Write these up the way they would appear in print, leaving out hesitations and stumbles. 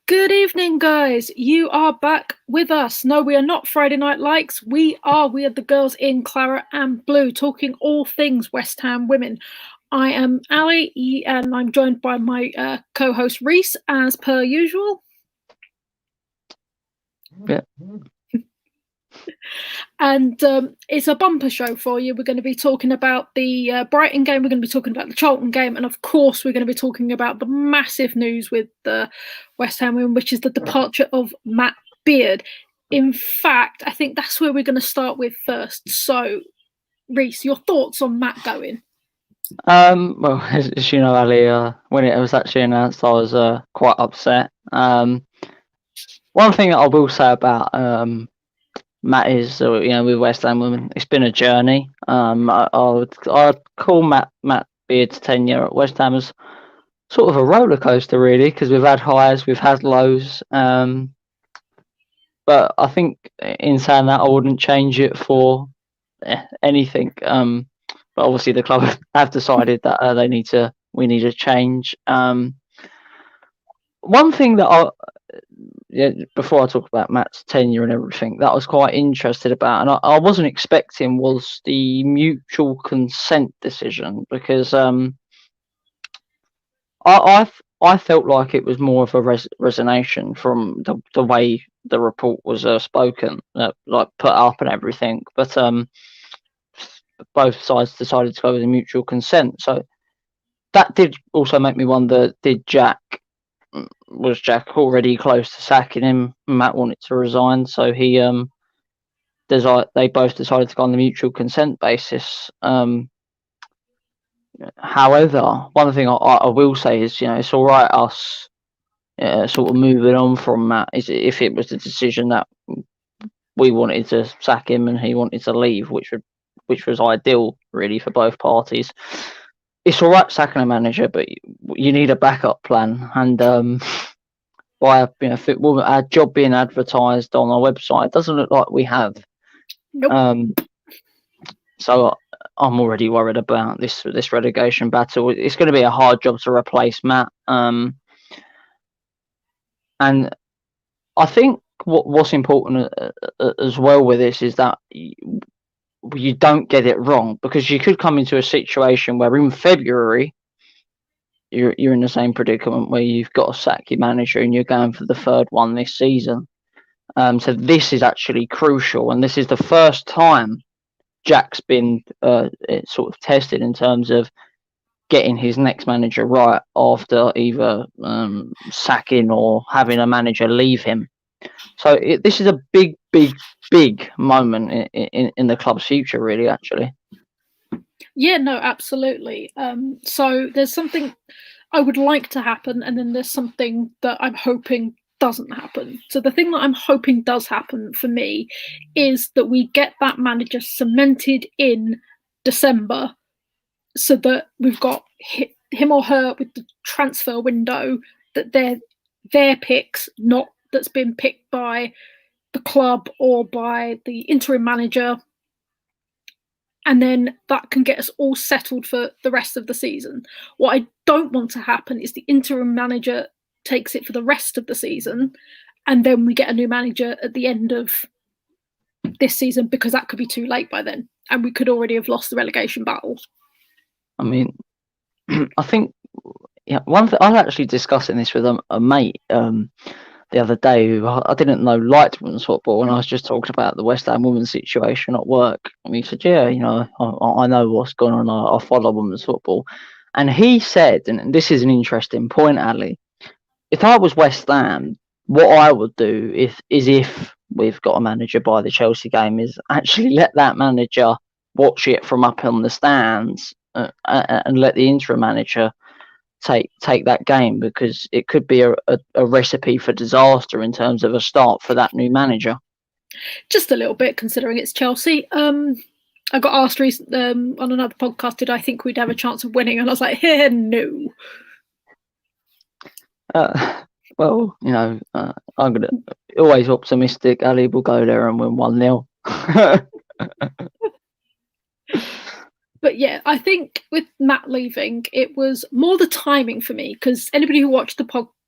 Good evening, guys. You are back with us. No, we are not Friday Night Likes. We are the girls in Claret and Blue, talking all things West Ham women. I am Ali, and I'm joined by my co-host Reese, as per usual. Yeah. And it's a bumper show for you. We're going to be talking about the Brighton game. We're going to be talking about the Charlton game. And of course, we're going to be talking about the massive news with the West Ham women, which is the departure of Matt Beard. In fact, I think that's where we're going to start with first. So, Reese, your thoughts on Matt going? Well, as you know, Ali, when it was actually announced, I was quite upset. One thing that I will say about Matt is, with West Ham women, it's been a journey. I'd call Matt Beard's tenure at West Ham as sort of a roller coaster, really, because we've had highs, we've had lows. But I think in saying that, I wouldn't change it for anything. But obviously the club have decided that we need a change. One thing that before I talk about Matt's tenure and everything, that I was quite interested about, and I wasn't expecting, was the mutual consent decision, because I felt like it was more of a resignation from the way the report was spoken, like put up and everything, but both sides decided to go with a mutual consent. So that did also make me wonder, was Jack already close to sacking him? Matt wanted to resign, so they both decided to go on the mutual consent basis. However, one thing I will say is, it's all right us sort of moving on from Matt, is if it was the decision that we wanted to sack him and he wanted to leave, which was ideal, really, for both parties. It's all right sacking a manager, but you need a backup plan. And by our job being advertised on our website, it doesn't look like we have. Nope. So I'm already worried about this relegation battle. It's going to be a hard job to replace Matt. And I think what's important as well with this is that you don't get it wrong, because you could come into a situation where in February you're in the same predicament where you've got to sack your manager and you're going for the third one this season. So this is actually crucial, and this is the first time Jack's been sort of tested in terms of getting his next manager right after either sacking or having a manager leave him. So this is a big moment in the club's future, really, actually. Yeah, no, absolutely. So there's something I would like to happen, and then there's something that I'm hoping doesn't happen. So the thing that I'm hoping does happen for me is that we get that manager cemented in December, so that we've got him or her with the transfer window, that they're their picks, not that's been picked by the club or by the interim manager. And then that can get us all settled for the rest of the season. What I don't want to happen is the interim manager takes it for the rest of the season, and then we get a new manager at the end of this season, because that could be too late by then, and we could already have lost the relegation battle. I mean, I think one thing, I was actually discussing this with a mate the other day who I didn't know liked women's football, and I was just talking about the West Ham women's situation at work, and he said, yeah, I know what's going on, I follow women's football. And he said, and this is an interesting point, Ali, if I was West Ham, what I would do is if we've got a manager by the Chelsea game, is actually let that manager watch it from up on the stands and let the interim manager take that game, because it could be a recipe for disaster in terms of a start for that new manager. Just a little bit, considering it's Chelsea. I got asked recently on another podcast, did I think we'd have a chance of winning? And I was like, no. Well, I'm gonna always optimistic. Ali will go there and win 1-0. But yeah, I think with Matt leaving, it was more the timing for me, because anybody who watched the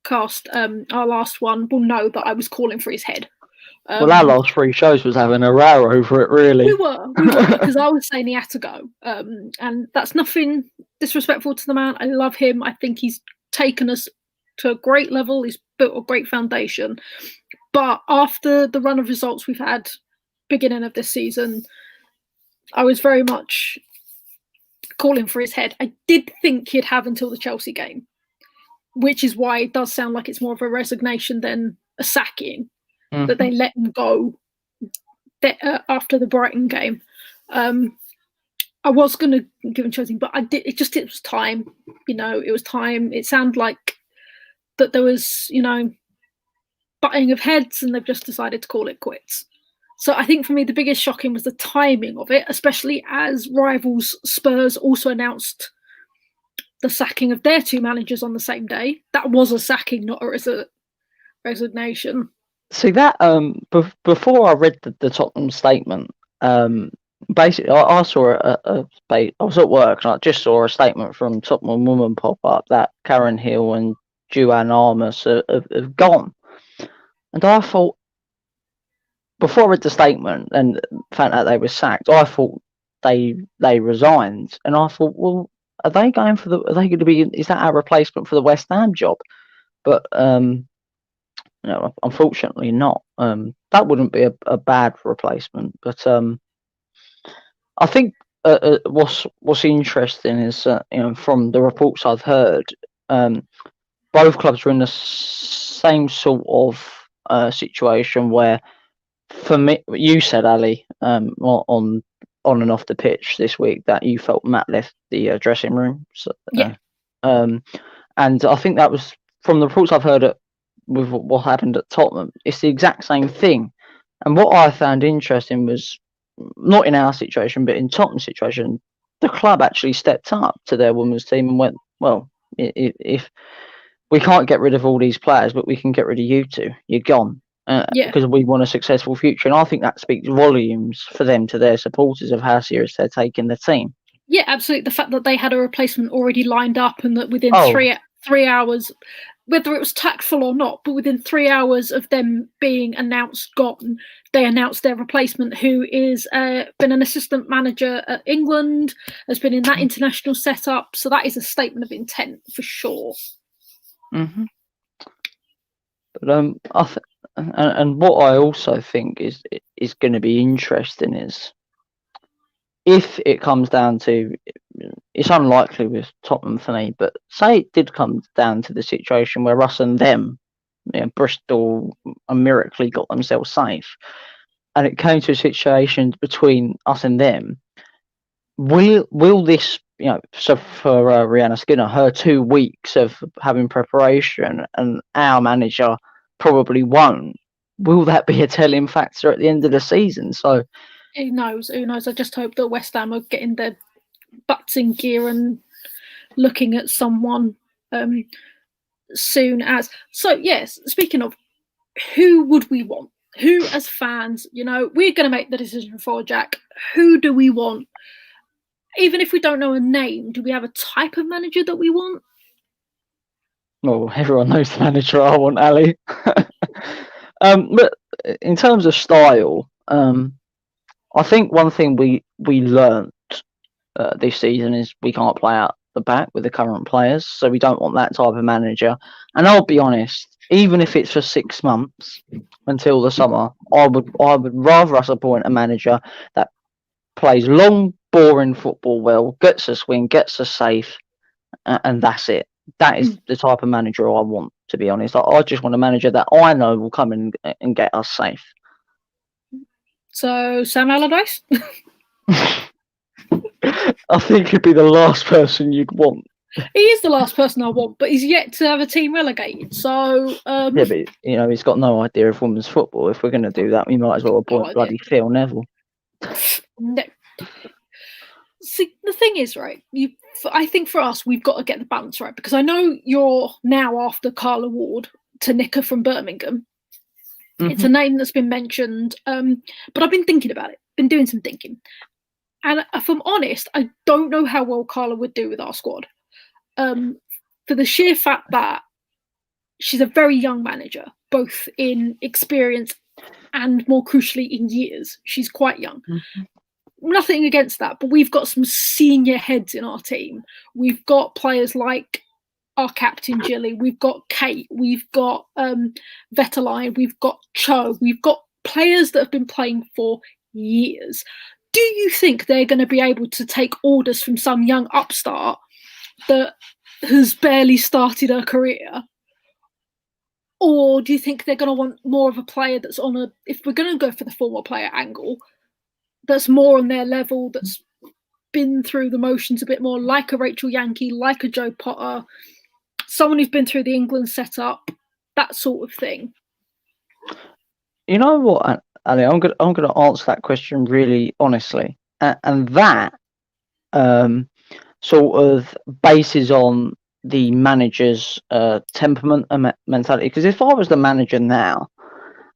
podcast, our last one, will know that I was calling for his head. Well, our last 3 shows was having a row over it, really. We were, because I was saying he had to go. And that's nothing disrespectful to the man. I love him. I think he's taken us to a great level. He's built a great foundation. But after the run of results we've had beginning of this season, I was very much calling for his head. I did think he'd have until the Chelsea game, which is why it does sound like it's more of a resignation than a sacking, that they let him go after the Brighton game. I was going to give him Chelsea, but it was time. It was time. It sounded like that there was, butting of heads, and they've just decided to call it quits. So I think for me, the biggest shocking was the timing of it, especially as rivals Spurs also announced the sacking of their 2 managers on the same day. That was a sacking, not a resignation. See that before I read the Tottenham statement, basically I saw I was at work and I just saw a statement from Tottenham woman pop up that Karen Hill and Joanne Armas have gone, and I thought, before I read the statement and found out they were sacked, I thought they resigned, and I thought, well, are they going to be? Is that our replacement for the West Ham job? But no, unfortunately not. That wouldn't be a bad replacement, but I think what's interesting is from the reports I've heard, both clubs are in the same sort of situation where, for me, you said, Ali, on and off the pitch this week, that you felt Matt left the dressing room. So, yeah. And I think that was, from the reports I've heard with what happened at Tottenham, it's the exact same thing. And what I found interesting was, not in our situation, but in Tottenham's situation, the club actually stepped up to their women's team and went, well, if we can't get rid of all these players, but we can get rid of you two, you're gone. Because we want a successful future. And I think that speaks volumes for them to their supporters of how serious they're taking the team. Yeah, absolutely. The fact that they had a replacement already lined up, and that within 3 hours, whether it was tactful or not, but within 3 hours of them being announced gone, they announced their replacement, who is been an assistant manager at England, has been in that international setup. So that is a statement of intent for sure. Mm-hmm. But and what I also think is going to be interesting is, if it comes down to, it's unlikely with Tottenham for me, but say it did come down to the situation where us and them, Bristol miraculously got themselves safe, and it came to a situation between us and them, will this, so for Rihanna Skinner, her 2 weeks of having preparation and our manager probably won't, will that be a telling factor at the end of the season? So who knows? I just hope that West Ham are getting their butts in gear and looking at someone soon as. So yes, speaking of, who would we want? Who, as fans, we're going to make the decision for Jack. Who do we want? Even if we don't know a name, do we have a type of manager that we want? Well, everyone knows the manager I want, Ali. But in terms of style, I think one thing we learnt this season is we can't play out the back with the current players, so we don't want that type of manager. And I'll be honest, even if it's for 6 months until the summer, I would rather us appoint a manager that plays long, boring football well, gets us win, gets us safe, and that's it. That is the type of manager I want, to be honest. I just want a manager that I know will come in and get us safe. So, Sam Allardyce? I think he'd be the last person you'd want. He is the last person I want, but he's yet to have a team relegated. So yeah, but he's got no idea of women's football. If we're going to do that, we might as well appoint bloody Phil Neville. No. See, the thing is, right? I think for us, we've got to get the balance right, because I know you're now after Carla Ward to Nicker from Birmingham. Mm-hmm. It's a name that's been mentioned, but I've been thinking about it. Been doing some thinking, and if I'm honest, I don't know how well Carla would do with our squad. For the sheer fact that she's a very young manager, both in experience and, more crucially, in years. She's quite young. Mm-hmm. Nothing against that, but we've got some senior heads in our team. We've got players like our captain Jilly, we've got Kate, we've got Vetterline, we've got Cho, we've got players that have been playing for years. Do you think they're going to be able to take orders from some young upstart that has barely started her career? Or do you think they're going to want more of a player that's on a, if we're going to go for the former player angle, that's more on their level, that's been through the motions a bit more, like a Rachel Yankee, like a Jo Potter, someone who's been through the England setup, that sort of thing? You know what, Ali? I'm gonna answer that question really honestly, and that sort of bases on the manager's temperament and mentality. Because if I was the manager now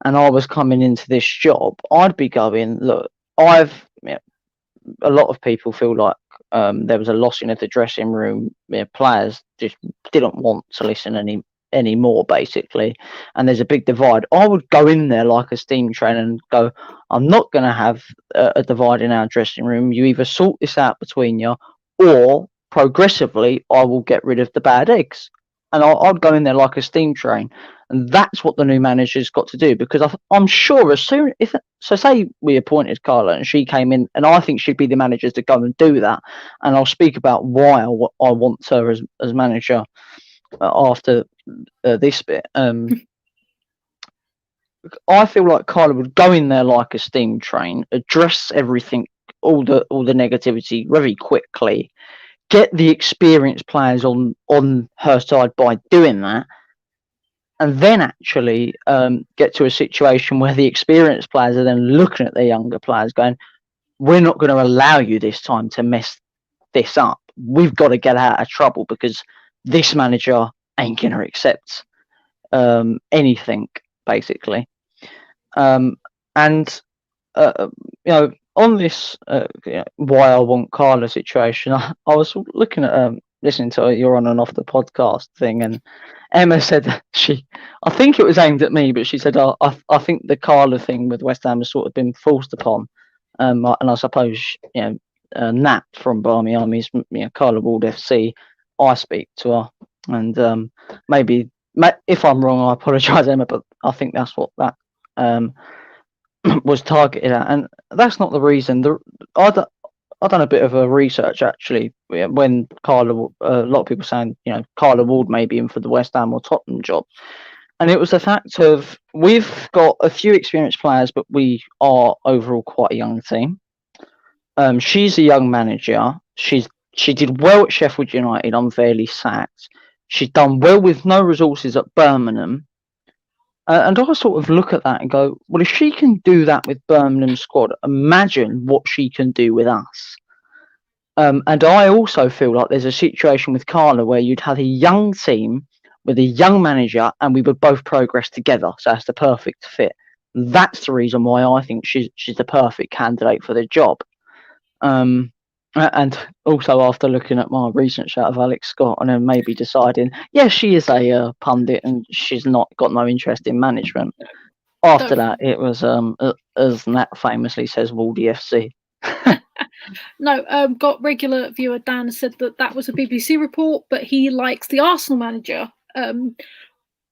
and I was coming into this job, I'd be going, look, a lot of people feel like there was a loss in the dressing room. Players just didn't want to listen anymore, basically, and there's a big divide. I would go in there like a steam train and go, I'm not going to have a divide in our dressing room. You either sort this out between you, or progressively I will get rid of the bad eggs. And I'd go in there like a steam train, and that's what the new manager's got to do. Because I'm sure as soon say we appointed Carla and she came in, and I think she'd be the manager to go and do that. And I'll speak about why I want her as manager after this bit. I feel like Carla would go in there like a steam train, address everything, all the negativity very quickly, get the experienced players on her side by doing that, and then actually get to a situation where the experienced players are then looking at the younger players going, we're not going to allow you this time to mess this up. We've got to get out of trouble because this manager ain't going to accept anything, basically. And on this why I want Carla situation, I was looking at listening to your on and off the podcast thing, and Emma said that I think it was aimed at me, but she said, I think the Carla thing with West Ham has sort of been forced upon, and I suppose Nat from Barmy Armies, Carla Ward FC, I speak to her, and maybe if I'm wrong, I apologise, Emma, but I think that's what that was targeted at, and that's not the reason. I've done a bit of a research actually when Carla, a lot of people saying Carla Ward may be in for the West Ham or Tottenham job, and it was the fact of we've got a few experienced players, but we are overall quite a young team. She's a young manager. She did well at Sheffield United, unfairly sacked. She's done well with no resources at Birmingham. And I sort of look at that and go, well, if she can do that with Birmingham's squad, imagine what she can do with us. And I also feel like there's a situation with Carla where you'd have a young team with a young manager and we would both progress together. So that's the perfect fit. That's the reason why I think she's the perfect candidate for the job. And also after looking at my research out of Alex Scott and then maybe deciding, yes, she is a pundit and she's not got no interest in management. After that, it was, as Nat famously says, Waldy FC. No, got regular viewer Dan said that was a BBC report, but he likes the Arsenal manager,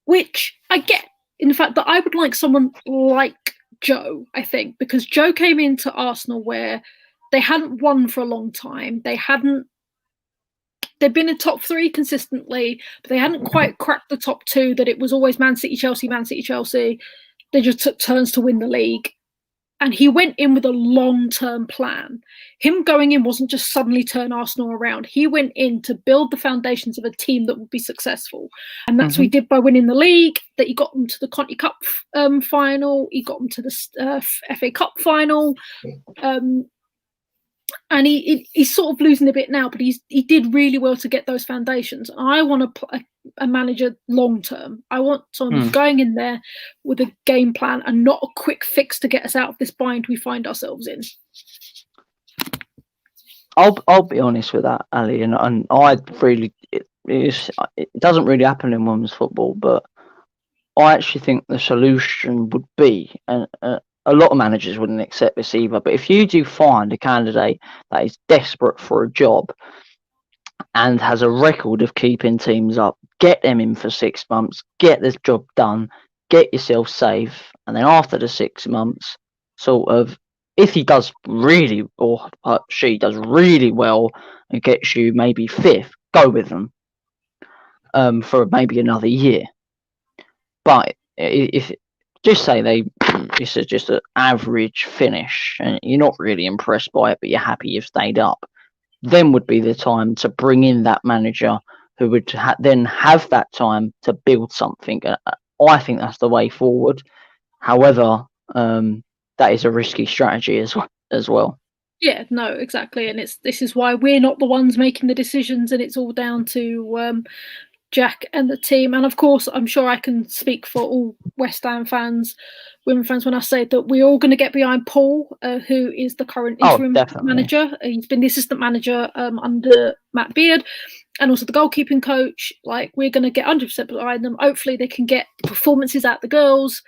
which I get. In fact, that I would like someone like Jo, I think, because Jo came into Arsenal where they hadn't won for a long time. They'd been in top 3 consistently, but they hadn't quite cracked the top 2, that it was always Man City, Chelsea, Man City, Chelsea. They just took turns to win the league. And he went in with a long-term plan. Him going in wasn't just suddenly turn Arsenal around. He went in to build the foundations of a team that would be successful. And that's what he did by winning the league, that he got them to the Conti Cup final, he got them to the FA Cup final. And he's sort of losing a bit now, but he did really well to get those foundations. I want a manager long term. I want someone who's going in there with a game plan and not a quick fix to get us out of this bind we find ourselves in. I'll be honest with that, Ali, and I really it doesn't really happen in women's football, but I actually think the solution would be, and a lot of managers wouldn't accept this either, but if you do find a candidate that is desperate for a job and has a record of keeping teams up, get them in for 6 months, get the job done, get yourself safe, and then after the 6 months, sort of, if he does really, or she does really well and gets you maybe fifth, go with them for maybe another year. But if just say this is just an average finish and you're not really impressed by it, but you're happy you've stayed up, then would be the time to bring in that manager who would then have that time to build something. I think that's the way forward. However, that is a risky strategy as well. Yeah, no, exactly, and this is why we're not the ones making the decisions, and it's all down to Jack and the team. And of course, I'm sure I can speak for all West Ham fans, women fans, when I say that we're all going to get behind Paul, who is the current interim manager. He's been the assistant manager under Matt Beard, and also the goalkeeping coach. Like, we're going to get 100% behind them. Hopefully, they can get performances out the girls.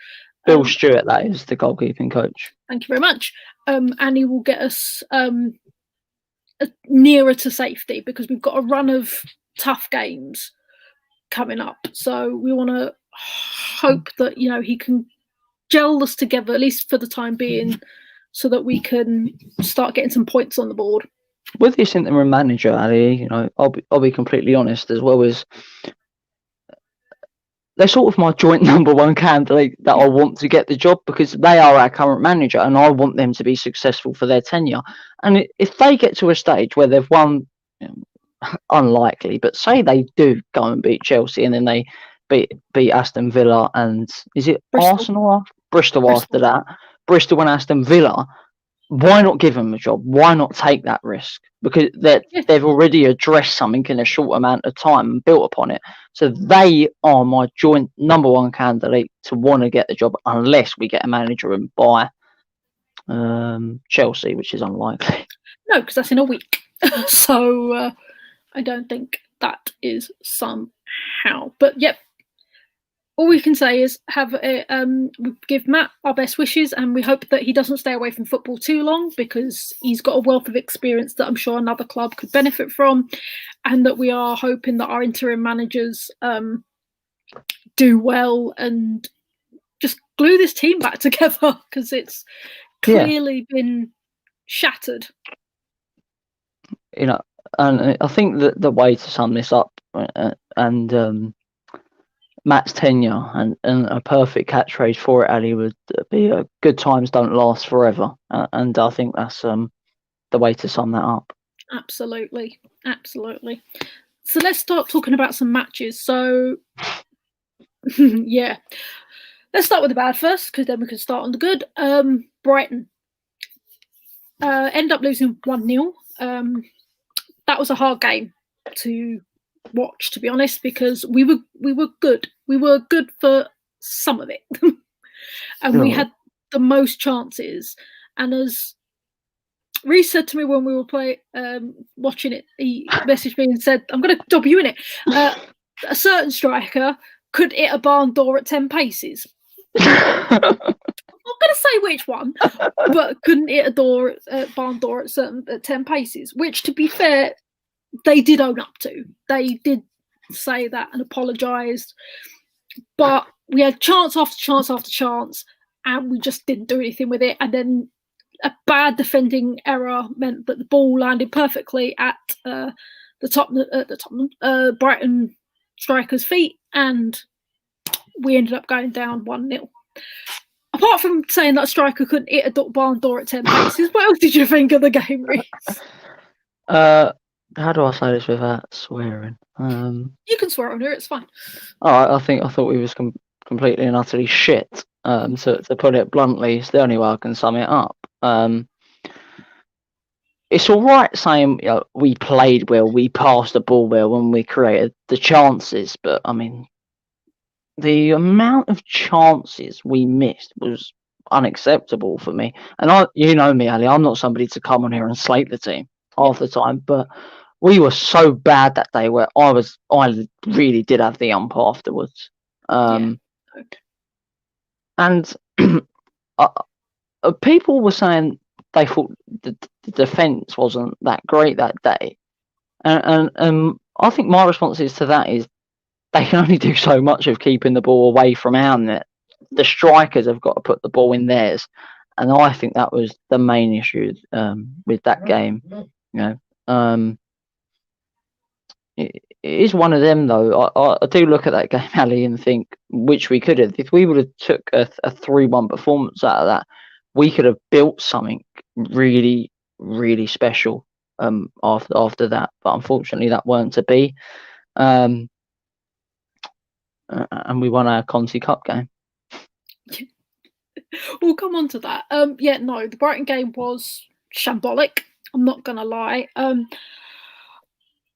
Bill Stewart, that is the goalkeeping coach. Thank you very much. And he will get us nearer to safety, because we've got a run of tough games coming up. So we want to hope that, you know, he can gel us together, at least for the time being, so that we can start getting some points on the board. With this interim manager, Ali, you know, I'll be completely honest, as well as they're sort of my joint number one candidate that I want to get the job, because they are our current manager and I want them to be successful for their tenure. And if they get to a stage where they've won, you know, unlikely, but say they do go and beat Chelsea and then they beat Aston Villa and is it Bristol? Bristol after that, Bristol and Aston Villa, why not give them a job? Why not take that risk? Because they've already addressed something in a short amount of time and built upon it. So they are my joint number one candidate to want to get the job, unless we get a manager and buy Chelsea, which is unlikely. No, because that's in a week. So I don't think that is somehow. But yep, all we can say is we give Matt our best wishes, and we hope that he doesn't stay away from football too long, because he's got a wealth of experience that I'm sure another club could benefit from, and that we are hoping that our interim managers do well and just glue this team back together, because it's clearly been shattered. You know, and I think that the way to sum this up and Matt's tenure and a perfect catchphrase for it, Ali, would be good times don't last forever. And I think that's the way to sum that up. Absolutely. Absolutely. So let's start talking about some matches. So, yeah. Let's start with the bad first, because then we can start on the good. Brighton. End up losing 1-0. That was a hard game to watch, to be honest, because we were good. We were good for some of it, and we had the most chances. And as Reece said to me when we were watching it, he messaged me and said, "I'm going to dob you in it." A certain striker could hit a barn door at 10 paces. I'm not going to say which one, but couldn't hit a barn door at 10 paces, which, to be fair, they did own up to. They did say that and apologised. But we had chance after chance after chance, and we just didn't do anything with it. And then a bad defending error meant that the ball landed perfectly at the Brighton striker's feet, and we ended up going down 1-0. Apart from saying that striker couldn't hit a barn door at 10 paces, what else did you think of the game, Reece? How do I say this without swearing? You can swear on here, it's fine. I thought we was completely and utterly shit. To put it bluntly, it's the only way I can sum it up. It's all right saying, you know, we played well, we passed the ball well when we created the chances, but I mean, the amount of chances we missed was unacceptable for me. And you know me, Ali, I'm not somebody to come on here and slate the team half the time, but we were so bad that day where I really did have the ump afterwards. And people were saying they thought the defence wasn't that great that day, and I think my responses to that is they can only do so much of keeping the ball away from our net. The strikers have got to put the ball in theirs, and I think that was the main issue with that game. It is one of them though. I do look at that game, Ali, and think which we could have. If we would have took a 3-1 performance out of that, we could have built something really, really special after that. But unfortunately, that weren't to be. And we won our Conti Cup game. We'll come on to that. The Brighton game was shambolic. I'm not gonna lie.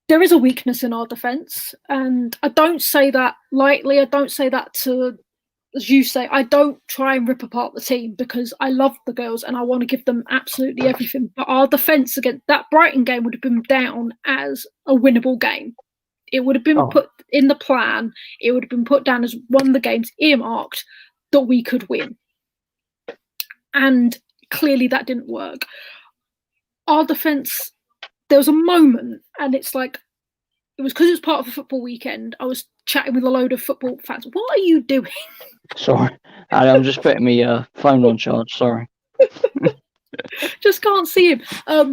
There is a weakness in our defence, and I don't say that lightly. I don't say that to, as you say, I don't try and rip apart the team because I love the girls and I want to give them absolutely everything. But our defence against that Brighton game would have been down as a winnable game. It would have been put in the plan. It would have been put down as one of the games earmarked that we could win. And clearly that didn't work. Our defence, there was a moment, and it's like, it was because it was part of a football weekend. I was chatting with a load of football fans. What are you doing? Sorry, I'm just putting my phone on charge. Sorry. Just can't see him.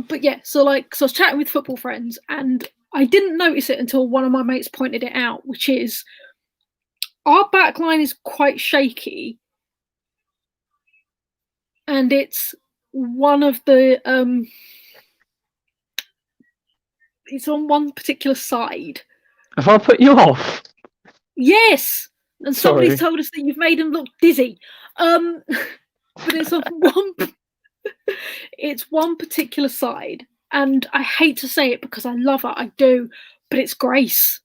But yeah, so I was chatting with football friends, and I didn't notice it until one of my mates pointed it out, which is our back line is quite shaky, and it's one of the it's on one particular side. Have I put you off? Yes, and somebody's told us that you've made him look dizzy. But it's on it's one particular side, and I hate to say it because I love her, I do, but it's Grace.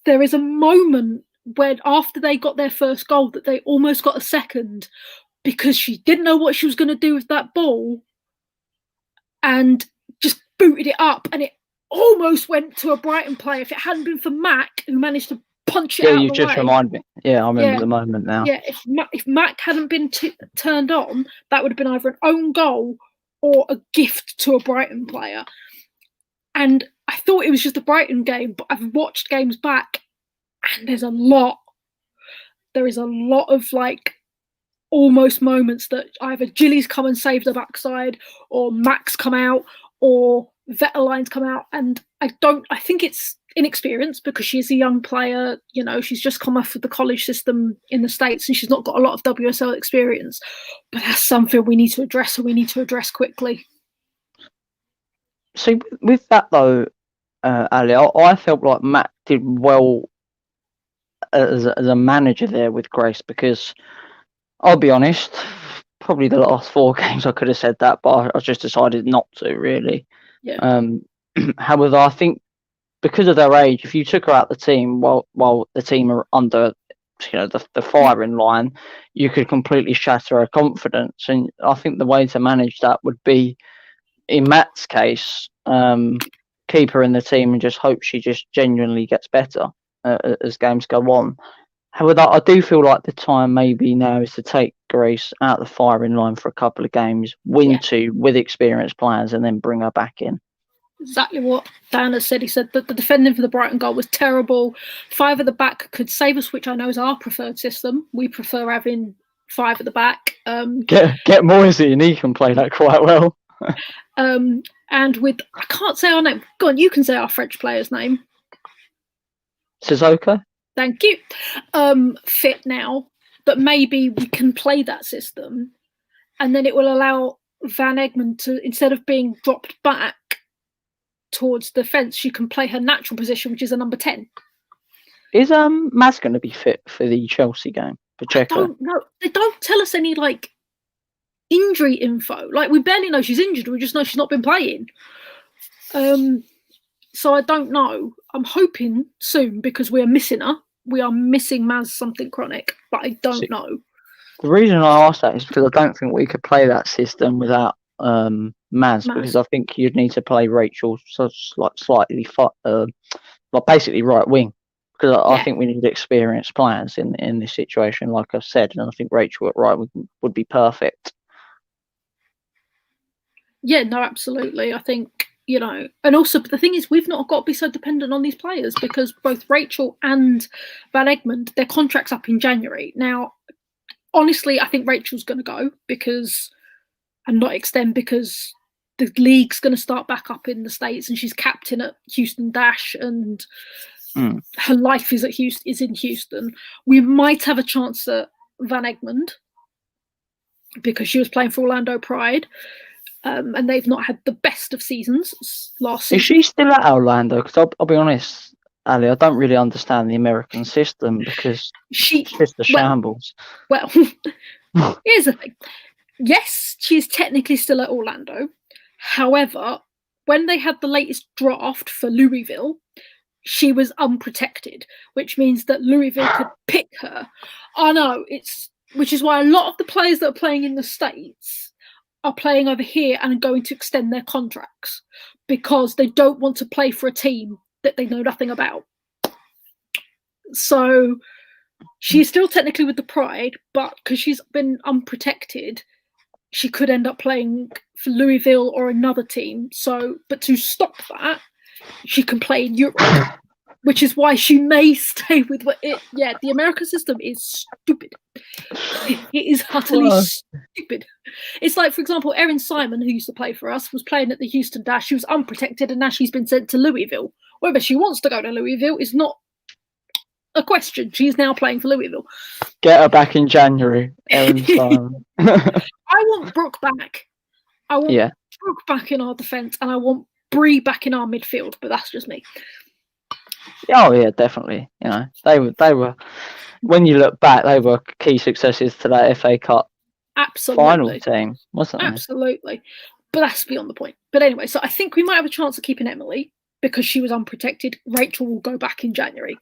There is a moment when after they got their first goal that they almost got a second because she didn't know what she was going to do with that ball and just booted it up, and it almost went to a Brighton player if it hadn't been for Mac, who managed to punch it out. Yeah, you just reminded me. Yeah, I remember the moment now. Yeah, if Mac hadn't been turned on, that would have been either an own goal or a gift to a Brighton player. And I thought it was just a Brighton game, but I've watched games back, and there is a lot of almost moments that either Gilly's come and saved the backside, or Mac's come out, or Vetterline's come out, and I think it's inexperience because she's a young player. She's just come off of the college system in the States and she's not got a lot of WSL experience. But that's something we need to address, and we need to address quickly. See, with that though, Ali, I felt like Matt did well as a manager there with Grace, because I'll be honest, probably the last 4 games I could have said that, but I just decided not to really. Yeah. However, I think because of their age, if you took her out the team while the team are under, the firing line, you could completely shatter her confidence. And I think the way to manage that would be, in Matt's case, keep her in the team and just hope she just genuinely gets better as games go on. However, I do feel like the time maybe now is to take Grace out the firing line for a couple of games, win 2 with experienced players, and then bring her back in. Exactly what Dan has said. He said that the defending for the Brighton goal was terrible. 5 at the back could save us, which I know is our preferred system. We prefer having 5 at the back. Get Moisey, and he can play that quite well. And with, I can't say our name. Go on, you can say our French player's name. Sissoko. Thank you. Fit now, that maybe we can play that system, and then it will allow Van Egmond to, instead of being dropped back towards the fence, she can play her natural position, which is a number 10. Is Maz going to be fit for the Chelsea game? Pacheco? I don't know. They don't tell us any injury info. We barely know she's injured. We just know she's not been playing. So I don't know. I'm hoping soon, because we are missing her. We are missing Maz something chronic, but I don't know. The reason I asked that is because I don't think we could play that system without Maz, because I think you'd need to play Rachel slightly, basically right wing. because I Yeah. think we need experienced players in this situation, like I've said, and I think Rachel at right would be perfect. Yeah, no, absolutely. I think, and also the thing is, we've not got to be so dependent on these players because both Rachel and Van Egmond, their contract's up in January. Now, honestly, I think Rachel's going to go and not extend because the league's going to start back up in the States and she's captain at Houston Dash and her life is in Houston. We might have a chance at Van Egmond because she was playing for Orlando Pride. And they've not had the best of seasons last season. Is she still at Orlando? Because I'll be honest, Ali, I don't really understand the American system because it's just a shambles. Well, here's the thing. Yes, she's technically still at Orlando. However, when they had the latest draft for Louisville, she was unprotected, which means that Louisville could pick her. I know, which is why a lot of the players that are playing in the States are playing over here and are going to extend their contracts because they don't want to play for a team that they know nothing about. So she's still technically with the Pride, but because she's been unprotected, she could end up playing for Louisville or another team. So, but to stop that, she can play in Europe, which is why she may stay with it. Yeah, the American system is stupid. It is utterly stupid. It's like, for example, Erin Simon, who used to play for us, was playing at the Houston Dash. She was unprotected, and now she's been sent to Louisville. Whether she wants to go to Louisville is not a question. She's now playing for Louisville. Get her back in January, Erin Simon. I want Brooke back. I want Brooke back in our defence, and I want Bree back in our midfield. But that's just me. Oh yeah, definitely. They were. When you look back, they were key successes to that FA Cup final team, wasn't they? Absolutely. But that's beyond the point. But anyway, so I think we might have a chance of keeping Emily because she was unprotected. Rachel will go back in January.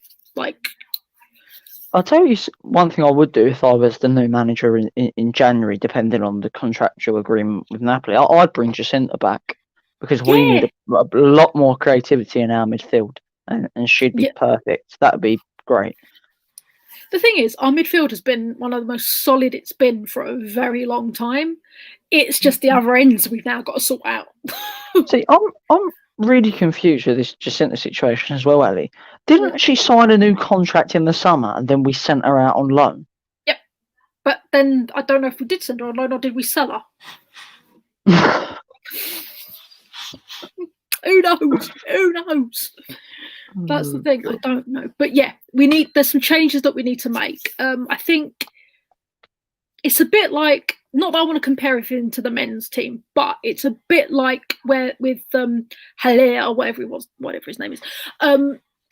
I'll tell you one thing I would do if I was the new manager in January, depending on the contractual agreement with Napoli. I'd bring Jacinta back because we need a lot more creativity in our midfield, and she'd be perfect. That'd be great. The thing is, our midfield has been one of the most solid it's been for a very long time. It's just the other ends we've now got to sort out. See, I'm really confused with this Jacinta situation as well, Ali. Didn't she sign a new contract in the summer and then we sent her out on loan? Yep. But then I don't know if we did send her on loan or did we sell her? Who knows? Who knows? That's the thing. I don't know. But yeah, there's some changes that we need to make. I think it's a bit like, not that I want to compare everything to the men's team, but it's a bit like where with Haller or whatever his name is,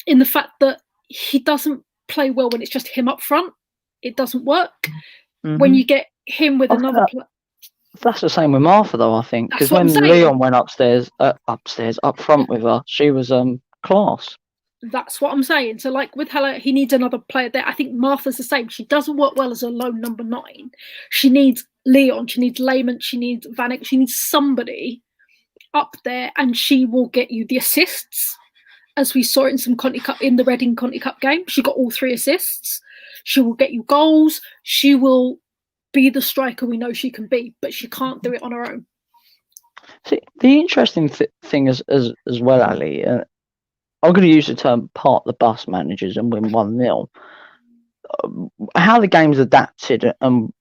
in the fact that he doesn't play well when it's just him up front. It doesn't work. Mm-hmm. When you get him with another player. That's the same with Martha, though, I think, because when Leon went up front with her, she was class. That's what I'm saying. So, like with Haller, he needs another player there. I think Martha's the same. She doesn't work well as a lone number 9. She needs Leon. She needs Lehman. She needs Vanek. She needs somebody up there, and she will get you the assists, as we saw in the Reading Conti Cup game. She got all 3 assists. She will get you goals. She will be the striker we know she can be, but she can't do it on her own. See, the interesting thing as well, Ali. I'm going to use the term "part the bus" managers and win 1-0. How the game's adapted, and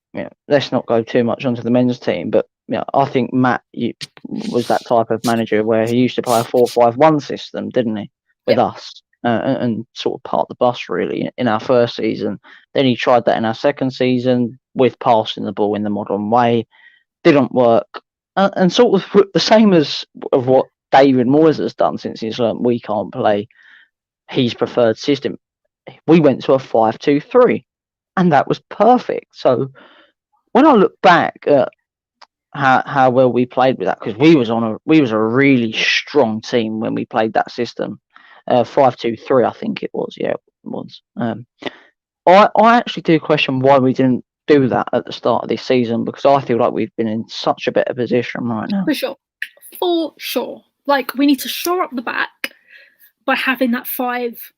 let's not go too much onto the men's team, but I think Matt was that type of manager where he used to play a 4-5-1 system, didn't he, with us, and sort of part the bus really in our first season. Then he tried that in our second season with passing the ball in the modern way, didn't work, and sort of the same as of what David Moyes has done since he's learned we can't play his preferred system. We went to a 5-2-3, and that was perfect. So when I look back at how well we played with that, because we was a really strong team when we played that system, 5-2-3, I think it was. Yeah, it was. I actually do question why we didn't do that at the start of this season, because I feel like we've been in such a better position right now. For sure. Like, we need to shore up the back by having that 5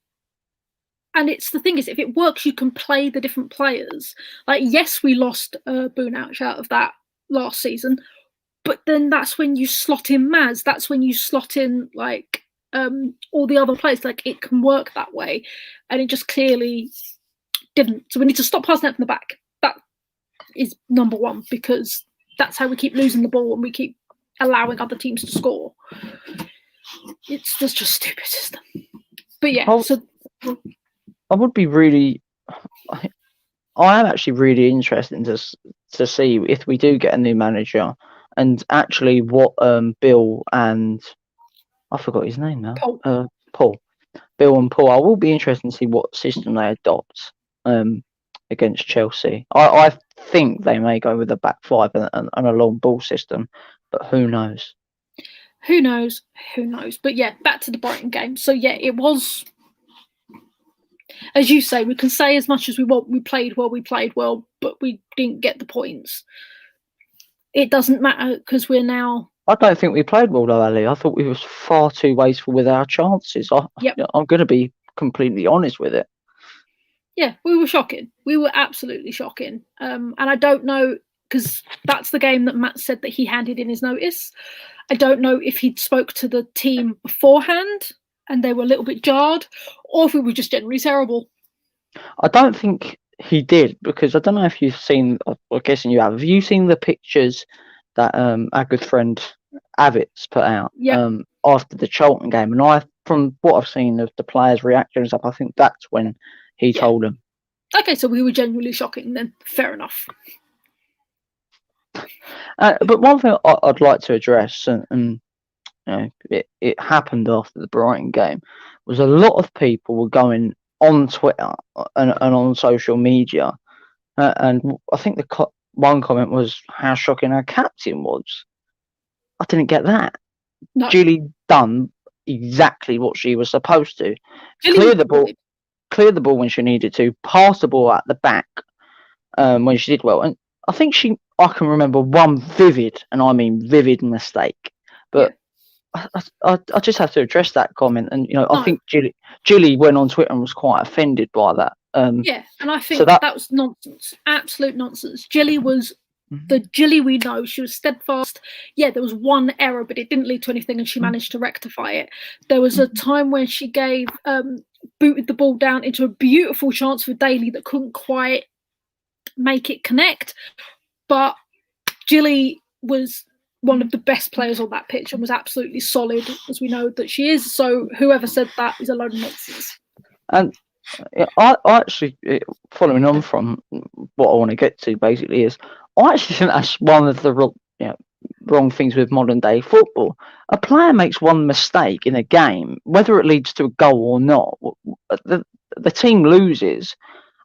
And it's the thing is, if it works, you can play the different players. Like, yes, we lost Boonouch out of that last season, but then that's when you slot in Maz. That's when you slot in like all the other players. Like, it can work that way, and it just clearly didn't. So we need to stop passing out from the back. That is number one, because that's how we keep losing the ball and we keep allowing other teams to score. It's just stupid system. But yeah, I would be really. I am actually really interested to see if we do get a new manager, and actually what Bill and I forgot his name now. Paul. Bill and Paul. I will be interested to see what system they adopt against Chelsea. I think they may go with a back five and a long ball system, but who knows? Who knows? But yeah, back to the Brighton game. So yeah, it was, as you say, we can say as much as we want. We played well, but we didn't get the points. It doesn't matter because we're now. I don't think we played well, though, Ali. I thought we was far too wasteful with our chances. I'm going to be completely honest with it. Yeah, we were shocking. We were absolutely shocking. And I don't know, because that's the game that Matt said that he handed in his notice. I don't know if he'd spoke to the team beforehand and they were a little bit jarred, or if we were just generally terrible. I don't think he did, because I don't know if you've seen, I'm guessing you have. Have you seen the pictures that our good friend Avitz put out after the Charlton game? And from what I've seen of the players' reactions up, I think that's when he told them. Okay, so we were genuinely shocking then. Fair enough. But one thing I'd like to address, and you know, it happened after the Brighton game, was a lot of people were going on Twitter and on social media, and I think one comment was how shocking our captain was. I didn't get that. No. Gilly done exactly what she was supposed to. Clear the ball when she needed to, pass the ball at the back when she did well. And I think I can remember one vivid, and I mean vivid, mistake. But I just have to address that comment. And, you know, I think Gilly went on Twitter and was quite offended by that. And I think so that was nonsense. Absolute nonsense. Gilly was the Gilly we know. She was steadfast. Yeah, there was one error, but it didn't lead to anything, and she managed to rectify it. There was a time when she gave booted the ball down into a beautiful chance for Daly that couldn't quite make it connect. But Gilly was one of the best players on that pitch and was absolutely solid, as we know that she is. So whoever said that is a load of nonsense. And I actually, following on from what I want to get to, basically, is I actually think that's one of the wrong things with modern day football. A player makes one mistake in a game, whether it leads to a goal or not, the team loses,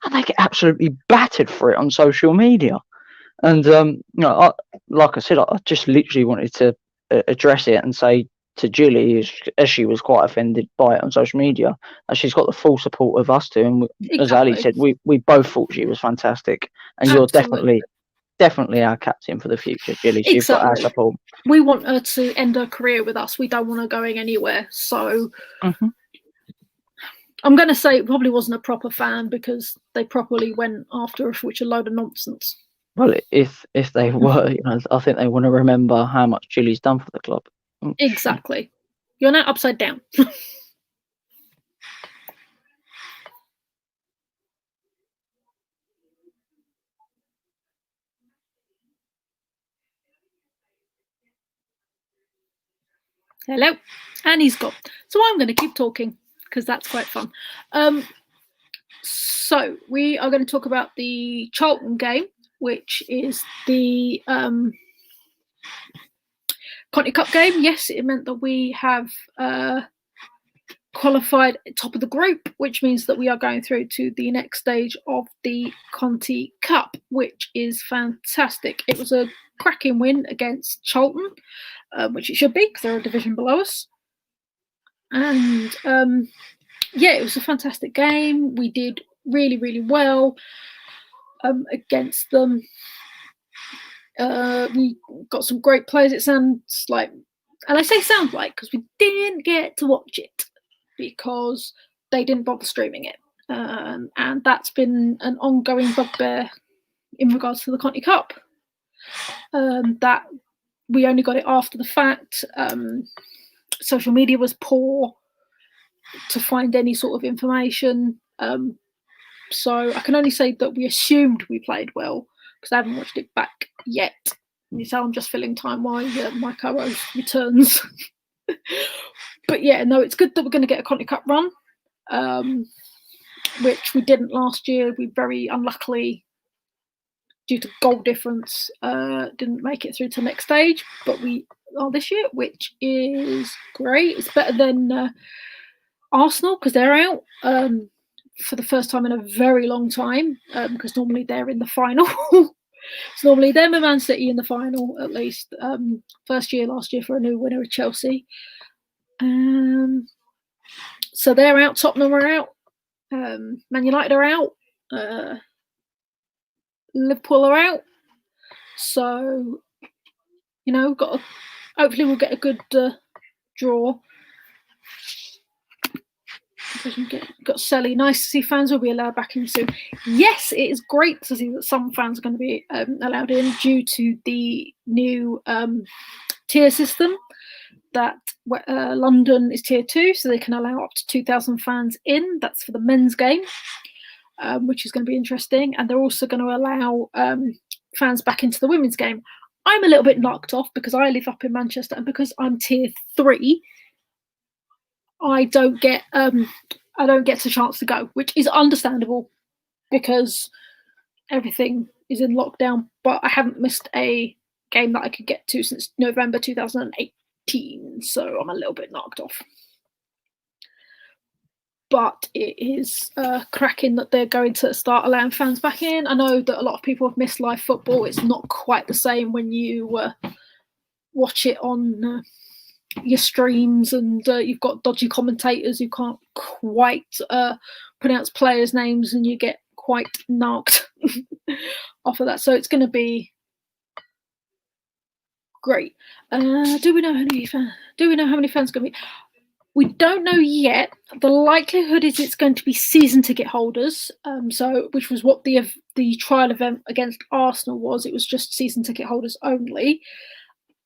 and they get absolutely battered for it on social media. And like I said, I just literally wanted to address it and say to Julie, as she was quite offended by it on social media, that she's got the full support of us two. And as Ali said, we both thought she was fantastic, and you're definitely our captain for the future, Julie. So you've got our support. We want her to end her career with us. We don't want her going anywhere. So I'm going to say it probably wasn't a proper fan, because they properly went after her, which is a load of nonsense. Well, if they were, I think they want to remember how much Julie's done for the club. Exactly. You're now upside down. Hello. And he's gone. So I'm going to keep talking, because that's quite fun. So we are going to talk about the Charlton game, which is the Conti Cup game. Yes, it meant that we have qualified top of the group, which means that we are going through to the next stage of the Conti Cup, which is fantastic. It was a cracking win against Charlton, which it should be, because they're a division below us. And it was a fantastic game. We did really, really well against them. We got some great players, it sounds like. And I say sound like because we didn't get to watch it, because they didn't bother streaming it. and that's been an ongoing bugbear in regards to the Conti Cup. That we only got it after the fact. Social media was poor to find any sort of information. So I can only say that we assumed we played well because I haven't watched it back yet. You tell I'm just filling time while my co-host returns. But yeah, no, it's good that we're going to get a Conti Cup run, which we didn't last year. We very unluckily, due to goal difference, didn't make it through to the next stage. But we are this year, which is great. It's better than Arsenal because they're out for the first time in a very long time, because normally they're in the final. It's normally them and Man City in the final, at least. Last year for a new winner of Chelsea. So they're out. Tottenham are out. Man United are out. Liverpool are out. So, hopefully we'll get a good draw. Got Selly. Nice to see fans will be allowed back in soon. Yes, it is great to see that some fans are going to be allowed in due to the new tier system. That London is tier 2, so they can allow up to 2,000 fans in. That's for the men's game, which is going to be interesting. And they're also going to allow fans back into the women's game. I'm a little bit knocked off because I live up in Manchester, and because I'm tier 3. I don't get a chance to go, which is understandable because everything is in lockdown. But I haven't missed a game that I could get to since November 2018, so I'm a little bit knocked off. But it is cracking that they're going to start allowing fans back in. I know that a lot of people have missed live football. It's not quite the same when you watch it on your streams, and you've got dodgy commentators who can't quite pronounce players' names, and you get quite knocked off of that. So it's going to be great. Do we know how many fans are going to be? We don't know yet. The likelihood is it's going to be season ticket holders. Which was what the trial event against Arsenal was. It was just season ticket holders only.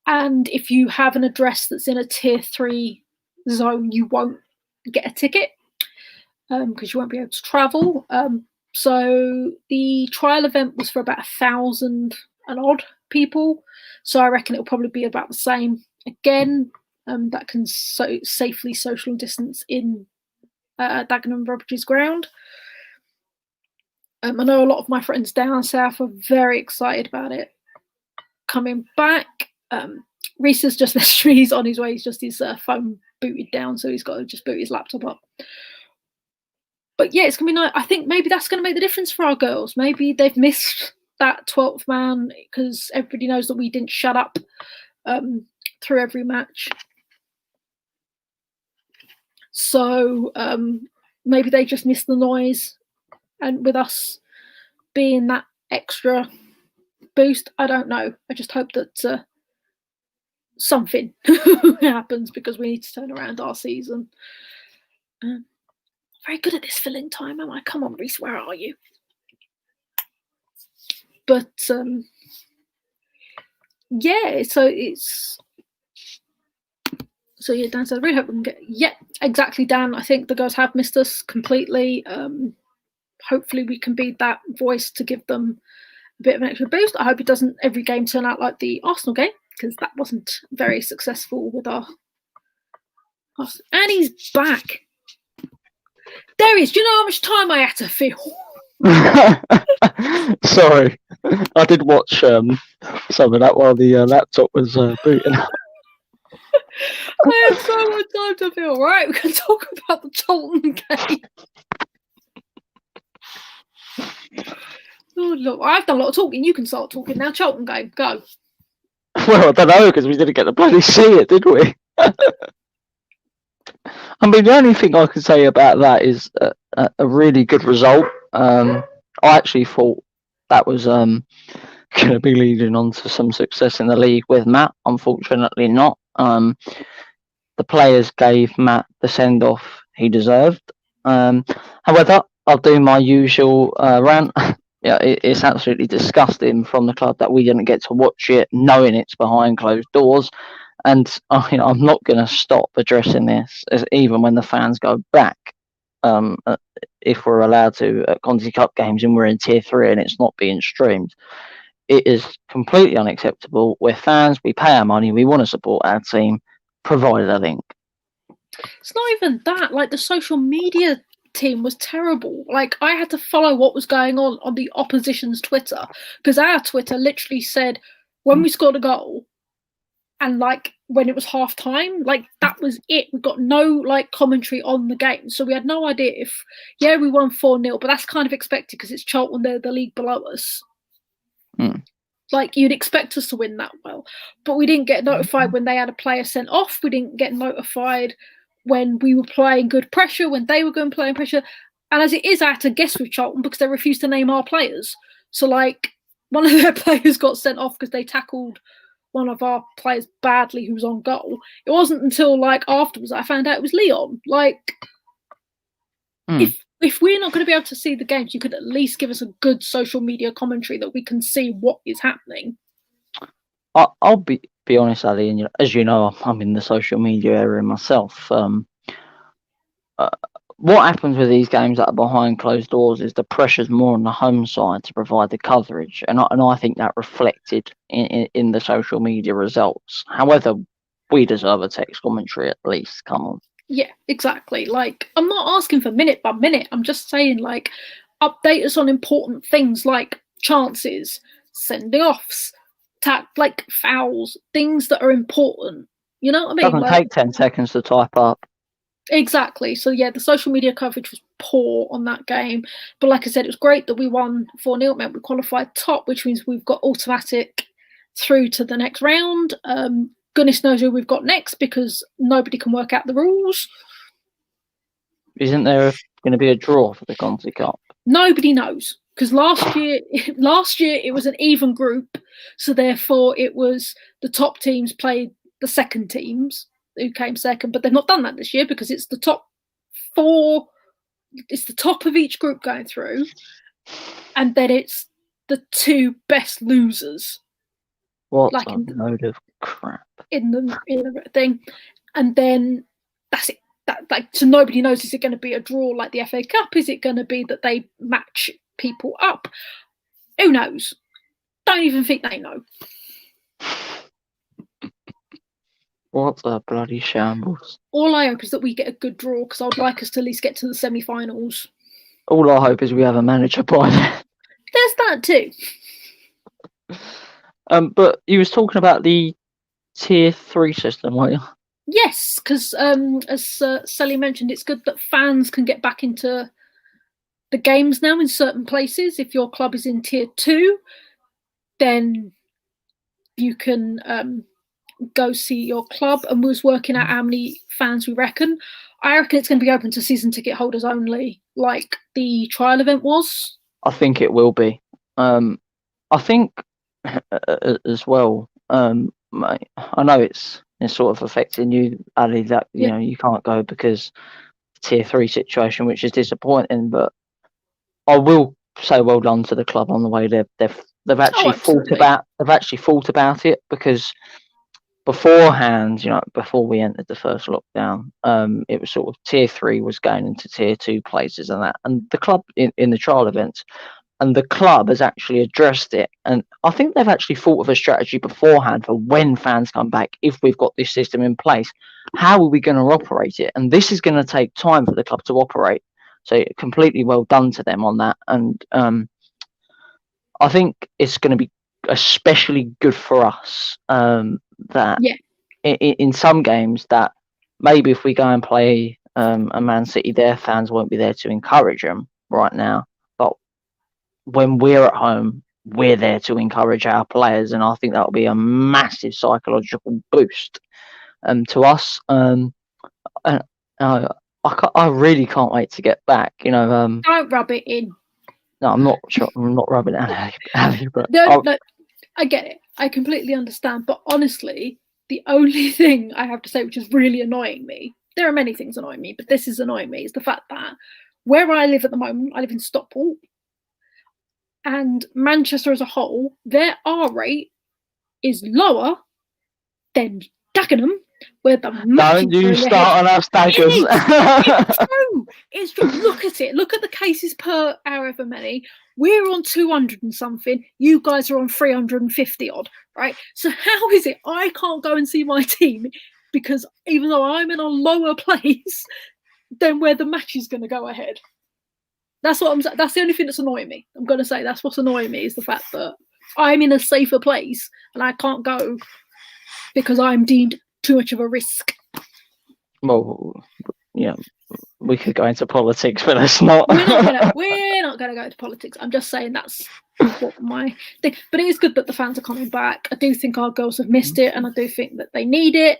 And if you have an address that's in a tier 3 zone, you won't get a ticket because you won't be able to travel. So the trial event was for about 1,000 and odd people. So I reckon it'll probably be about the same again. That can safely social distance in Dagenham Rugby's ground. I know a lot of my friends down south are very excited about it coming back. Reese has just messaged me. He's on his way. He's just his phone booted down, so he's got to just boot his laptop up. But yeah, it's gonna be nice. I think maybe that's gonna make the difference for our girls. Maybe they've missed that 12th man because everybody knows that we didn't shut up through every match. So maybe they just missed the noise, and with us being that extra boost, I don't know. I just hope that something happens because we need to turn around our season. Very good at this filling time, am I? Come on, Reese, where are you? But yeah, so Dan said, I really hope we can get. Yeah, exactly, Dan. I think the girls have missed us completely. Hopefully, we can be that voice to give them a bit of an extra boost. I hope it doesn't every game turn out like the Arsenal game, because that wasn't very successful with our. And he's back. There he is. Do you know how much time I had to fill? Sorry, I did watch some of that while the laptop was booting up. I had so much time to fill. Right, we can talk about the Charlton game. Oh, look, I've done a lot of talking. You can start talking now. Charlton game, go. Well, I don't know, because we didn't get to bloody see it, did we? I mean, the only thing I can say about that is a really good result. I actually thought that was going to be leading on to some success in the league with Matt. Unfortunately not. The players gave Matt the send-off he deserved. However, I'll do my usual rant. Yeah, it's absolutely disgusting from the club that we didn't get to watch it, knowing it's behind closed doors. And I'm not going to stop addressing this, even when the fans go back. If we're allowed to at Conti Cup games and we're in Tier 3 and it's not being streamed, it is completely unacceptable. We're fans, we pay our money, we want to support our team, provide a link. It's not even that. Like, the social media team was terrible. Like, I had to follow what was going on the opposition's Twitter, because our Twitter literally said when we scored a goal and like when it was half time, like that was it. We got no like commentary on the game, so we had no idea if we won 4-0, but that's kind of expected because it's Charlton, they're the league below us. Like, you'd expect us to win that well, but we didn't get notified when they had a player sent off. We didn't get notified when we were playing good pressure, when they were going playing pressure. And as it is, I had to guess with Charlton because they refused to name our players. So like, one of their players got sent off because they tackled one of our players badly who was on goal. It wasn't until like afterwards I found out it was Leon. Like, if we're not going to be able to see the games, you could at least give us a good social media commentary that we can see what is happening. I'll be honest, Ali, and as you know, I'm in the social media area myself. What happens with these games that are behind closed doors is the pressure's more on the home side to provide the coverage, and I think that reflected in the social media results. However, we deserve a text commentary at least. Come on. Yeah, exactly. Like, I'm not asking for minute by minute. I'm just saying, like, update us on important things like chances, sending offs, like fouls, things that are important. You know what I mean? Doesn't take 10 seconds to type up. Exactly. So yeah, the social media coverage was poor on that game. But like I said, it was great that we won 4-0. It meant we qualified top, which means we've got automatic through to the next round. Goodness knows who we've got next because nobody can work out the rules. Isn't there going to be a draw for the Conti Cup? Nobody knows because last year it was an even group, so therefore it was the top teams played the second teams who came second, but they've not done that this year because it's the top 4. It's the top of each group going through, and then it's the 2 best losers. What a load of crap in the thing, and then that's it. That like, so nobody knows, is it going to be a draw like the FA Cup? Is it going to be that they match people up? Who knows? Don't even think they know. What a bloody shambles. All I hope is that we get a good draw because I'd like us to at least get to the semi-finals. All I hope is we have a manager by then. There's that too. But you was talking about the Tier 3 system, weren't you? Yes, because as Sally mentioned, it's good that fans can get back into the games now in certain places. If your club is in Tier 2, then you can go see your club. And we was working out how many fans we reckon. I reckon it's going to be open to season ticket holders only, like the trial event was. I think it will be. I think as well. I know it's sort of affecting you, Ali, that you know you can't go because Tier 3 situation, which is disappointing. But I will say well done to the club on the way they've actually thought about it, because beforehand, before we entered the first lockdown, it was sort of Tier 3 was going into Tier 2 places and that, and the club in the trial events. And the club has actually addressed it. And I think they've actually thought of a strategy beforehand for when fans come back, if we've got this system in place, how are we going to operate it? And this is going to take time for the club to operate. So completely well done to them on that. And I think it's going to be especially good for us that in some games that maybe if we go and play a Man City, their fans won't be there to encourage them right now. When we're at home, we're there to encourage our players, and I think that'll be a massive psychological boost to us. I really can't wait to get back. Don't rub it in. No, I'm not sure. I'm not rubbing it at you, but no, I get it. I completely understand. But honestly, the only thing I have to say, which is really annoying me, there are many things annoying me, but this is annoying me, is the fact that Where I live at the moment, I live in Stockport, and Manchester as a whole, their R rate is lower than Dagenham, where the matches Don't you are in their start on us daggers. It's true. It's true. Look at it. Look at the cases per however many. We're on 200 and something. You guys are on 350 odd, right? So how is it I can't go and see my team because even though I'm in a lower place than where the match is going to go ahead? That's the only thing that's annoying me. I'm going to say that's what's annoying me is the fact that I'm in a safer place and I can't go because I'm deemed too much of a risk. Well, yeah, we could go into politics, but that's not. We're not gonna go into politics. I'm just saying that's what my thing. But it is good that the fans are coming back. I do think our girls have missed it, and I do think that they need it.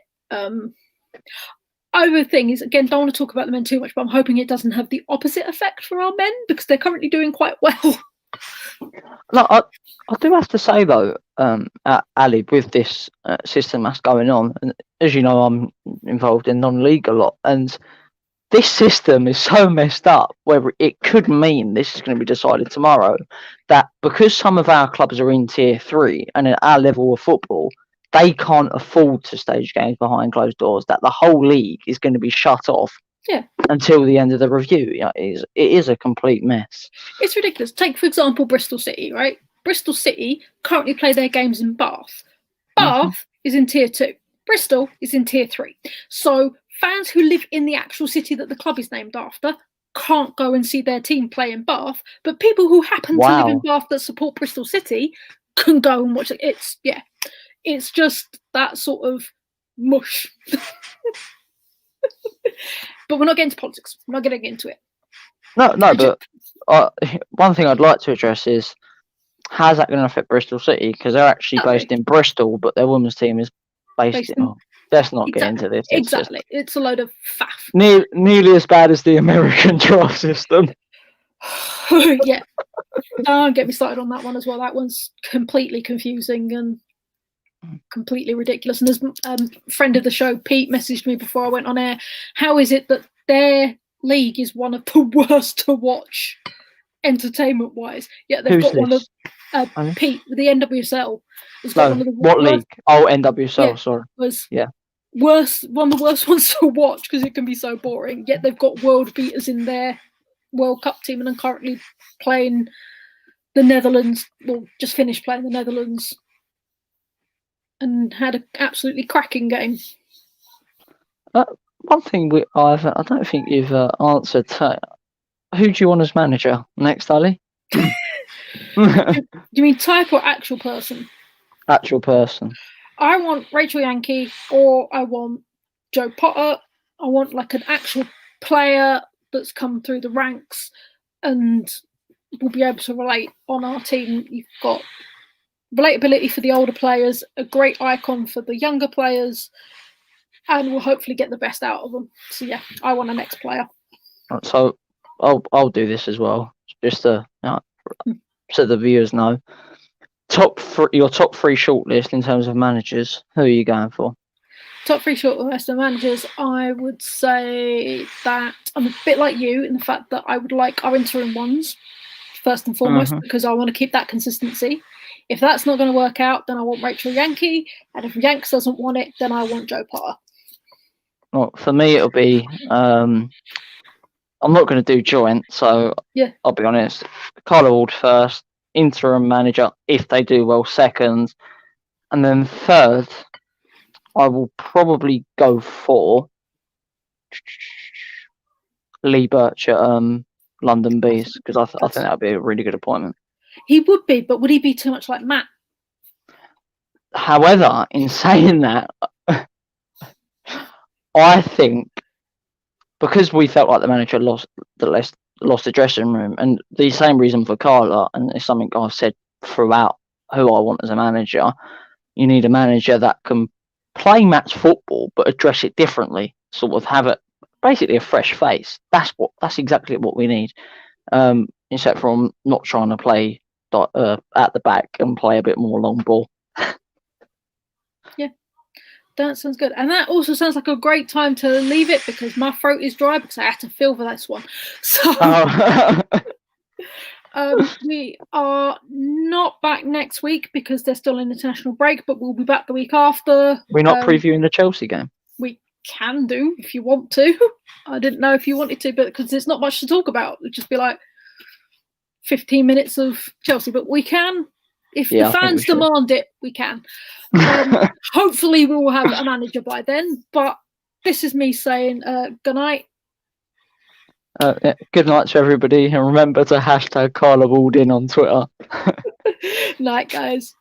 Other thing is, again, don't want to talk about the men too much, but I'm hoping it doesn't have the opposite effect for our men because they're currently doing quite well. No, I do have to say though, Ali, with this system that's going on, and as you know, I'm involved in non-league a lot, and this system is so messed up where it could mean this is going to be decided tomorrow that because some of our clubs are in tier 3 and at our level of football, they can't afford to stage games behind closed doors, that the whole league is going to be shut off until the end of the review. You know, it is a complete mess. It's ridiculous. Take, for example, Bristol City, right? Bristol City currently play their games in Bath. Bath is in tier 2. Bristol is in tier 3. So fans who live in the actual city that the club is named after can't go and see their team play in Bath, but people who happen to live in Bath that support Bristol City can go and watch it. It's just that sort of mush. But we're not getting into politics. We're not getting into it. No, but one thing I'd like to address is how's that going to affect Bristol City? Because they're actually based in Bristol, but their women's team is based in... let's not get into this. It's a load of faff. Nearly as bad as the American draft system. Yeah. Don't get me started on that one as well. That one's completely confusing and completely ridiculous. And as friend of the show, Pete, messaged me before I went on air, how is it that their league is one of the worst to watch entertainment-wise? Yeah, they've got one of... Pete, the NWSL. What league? Oh, NWSL, sorry. One of the worst ones to watch because it can be so boring. Yet they've got world beaters in their World Cup team and are currently playing the Netherlands. Well, just finished playing the Netherlands and had an absolutely cracking game. One thing I don't think you've answered. Who do you want as manager next, Ali? Do you mean type or actual person? Actual person. I want Rachel Yankee or I want Joe Potter. I want like an actual player that's come through the ranks and will be able to relate on our team. You've got relatability for the older players, a great icon for the younger players, and we'll hopefully get the best out of them. So yeah, I want an ex-player. So I'll do this as well, just to so the viewers know. Your top 3 shortlist in terms of managers. Who are you going for? Top 3 shortlist of managers. I would say that I'm a bit like you in the fact that I would like our interim ones first and foremost because I want to keep that consistency. If that's not going to work out, then I want Rachel Yankee, and if Yanks doesn't want it, then I want Joe Potter. Well, for me, it'll be. I'm not going to do joint, so I'll be honest. Carla Ward first, interim manager if they do well second, and then third, I will probably go for Lee Birch at London Bees because I think that would be a really good appointment. He would be, but would he be too much like Matt? However, in saying that, I think because we felt like the manager lost the dressing room, and the same reason for Carla, and it's something I've said throughout who I want as a manager, you need a manager that can play Matt's football but address it differently, sort of have it basically a fresh face. That's exactly what we need. Except from not trying to play at the back and play a bit more long ball. Yeah, That sounds good. And that also sounds like a great time to leave it because my throat is dry because I had to fill for this one. So we are not back next week because they're still in international break, but we'll be back the week after. We're not previewing the Chelsea game. We can do if you want to. I didn't know if you wanted to, but because there's not much to talk about, it'd just be like 15 minutes of Chelsea. But we can, if the fans demand it, we can. Hopefully we will have a manager by then, but this is me saying good night. Good night to everybody, and remember to hashtag Carla Waldin on Twitter. Night, guys.